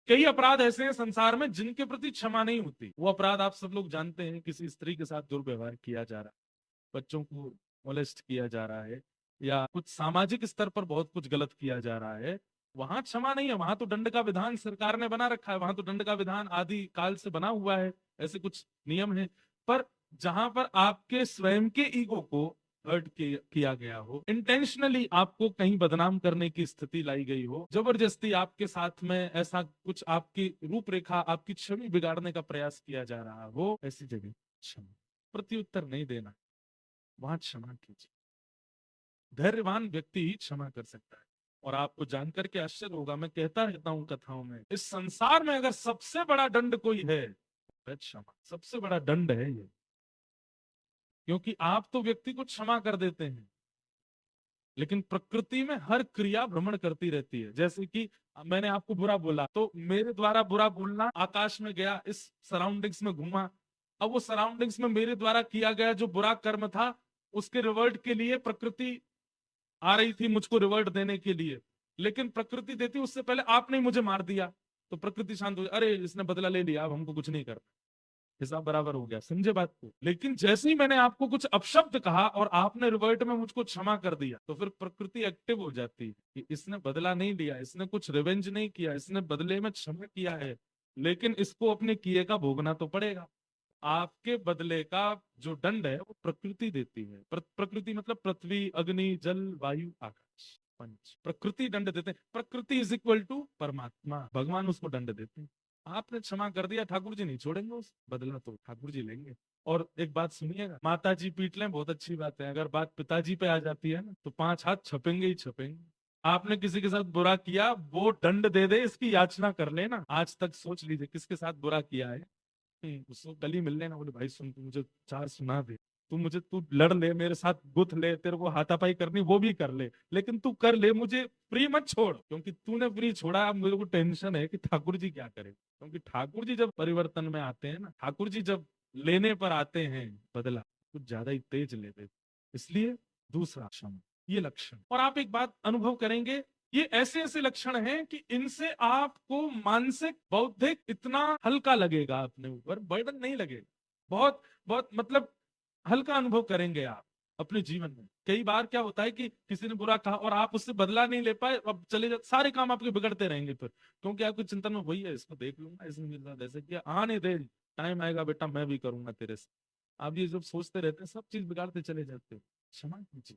कई अपराध ऐसे हैं संसार में जिनके प्रति क्षमा नहीं होती। वो अपराध आप सब लोग जानते हैं, किसी स्त्री के साथ दुर्व्यवहार किया जा रहा है, बच्चों को मोलेस्ट किया जा रहा है, या कुछ सामाजिक स्तर पर बहुत कुछ गलत किया जा रहा है। वहां क्षमा नहीं है, वहां तो दंड का विधान सरकार ने बना रखा है, वहां तो दंड का विधान आदि काल से बना हुआ है, ऐसे कुछ नियम है। पर जहां पर आपके स्वयं के ईगो को हर्ट किया गया हो, इंटेंशनली आपको कहीं बदनाम करने की स्थिति लाई गई हो, जबरदस्ती आपके साथ में ऐसा कुछ आपकी रूपरेखा, आपकी छवि बिगाड़ने का प्रयास किया जा रहा हो, ऐसी जगह क्षमा, प्रत्युत्तर नहीं देना, वहां क्षमा कीजिए। धैर्यवान व्यक्ति ही क्षमा कर सकता है। और आपको जानकर के आश्चर्य होगा, मैं कहता रहता हूं कथाओं में, इस संसार में अगर सबसे बड़ा दंड कोई है, वह क्षमा, सबसे बड़ा दंड है ये। क्योंकि आप तो व्यक्ति को क्षमा कर देते हैं, लेकिन प्रकृति में हर क्रिया भ्रमण करती रहती है। जैसे कि मैंने आपको बुरा बोला, तो मेरे द्वारा बुरा बोलना आकाश में गया, इस सराउंडिंग्स में घूमा। अब वो सराउंडिंग्स में मेरे द्वारा किया गया जो बुरा कर्म था, उसके रिवर्ट के लिए प्रकृति आ रही थी मुझको रिवर्ट देने के लिए, लेकिन प्रकृति देती उससे पहले आपने ही मुझे मार दिया। तो प्रकृति शांत हो, अरे इसने बदला ले लिया, अब हमको कुछ नहीं करना, हिसाब बराबर हो गया। समझे बात को? लेकिन जैसे ही मैंने आपको कुछ अपशब्द कहा और आपने रिवर्ट में मुझको क्षमा कर दिया, तो फिर प्रकृति एक्टिव हो जाती है कि इसने बदला नहीं लिया, इसने कुछ रिवेंज नहीं किया, इसने बदले में क्षमा किया है, लेकिन इसको अपने किए का भोगना तो पड़ेगा। आपके बदले का जो दंड है वो प्रकृति देती है। प्रकृति मतलब पृथ्वी, अग्नि, जल, वायु, आकाश, पंच प्रकृति दंड देते हैं। प्रकृति इज इक्वल टू परमात्मा, भगवान उसको दंड देते हैं। आपने क्षमा कर दिया, ठाकुर जी नहीं छोड़ेंगे, उस बदला तो ठाकुर जी लेंगे। और एक बात सुनिएगा, माता जी पीट लें बहुत अच्छी बात है, अगर बात पिताजी पे आ जाती है ना, तो 5 हाथ छपेंगे ही छपेंगे। आपने किसी के साथ बुरा किया, वो दंड दे दे इसकी याचना कर लेना। आज तक सोच लीजिए किसके साथ बुरा किया है, उसको गली मिल लेना, बोले भाई सुन, तू मुझे 4 सुना दे, तू लड़ ले मेरे साथ, गुथ ले, तेरे को हाथापाई करनी वो भी कर ले, लेकिन तू कर ले, मुझे फ्री मत छोड़, क्योंकि तूने फ्री छोड़ा। अब मेरे को टेंशन है कि ठाकुर जी क्या करे, क्योंकि ठाकुर जी जब परिवर्तन में आते हैं ना, ठाकुर जी जब लेने पर आते हैं बदला, कुछ ज्यादा ही तेज लेते हैं। इसलिए दूसरा क्षमा, ये लक्षण। और आप एक बात अनुभव करेंगे, ये ऐसे ऐसे लक्षण हैं कि इनसे आपको मानसिक बौद्धिक इतना हल्का लगेगा, अपने ऊपर बर्डन नहीं लगेगा, बहुत बहुत मतलब हल्का अनुभव करेंगे आप अपने जीवन में। कई बार क्या होता है कि किसी ने बुरा कहा और आप उससे बदला नहीं ले पाए, अब चले जाते, सारे काम आपके बिगड़ते रहेंगे फिर, क्योंकि आपके चिंतन में वही है, इसको देख लूंगा, इसने मेरे साथ ऐसे किया, आने दे, टाइम आएगा बेटा मैं भी करूंगा तेरे से। आप ये जब सोचते रहते हैं, सब चीज बिगाड़ते चले जाते हो। क्षमा कीजिए।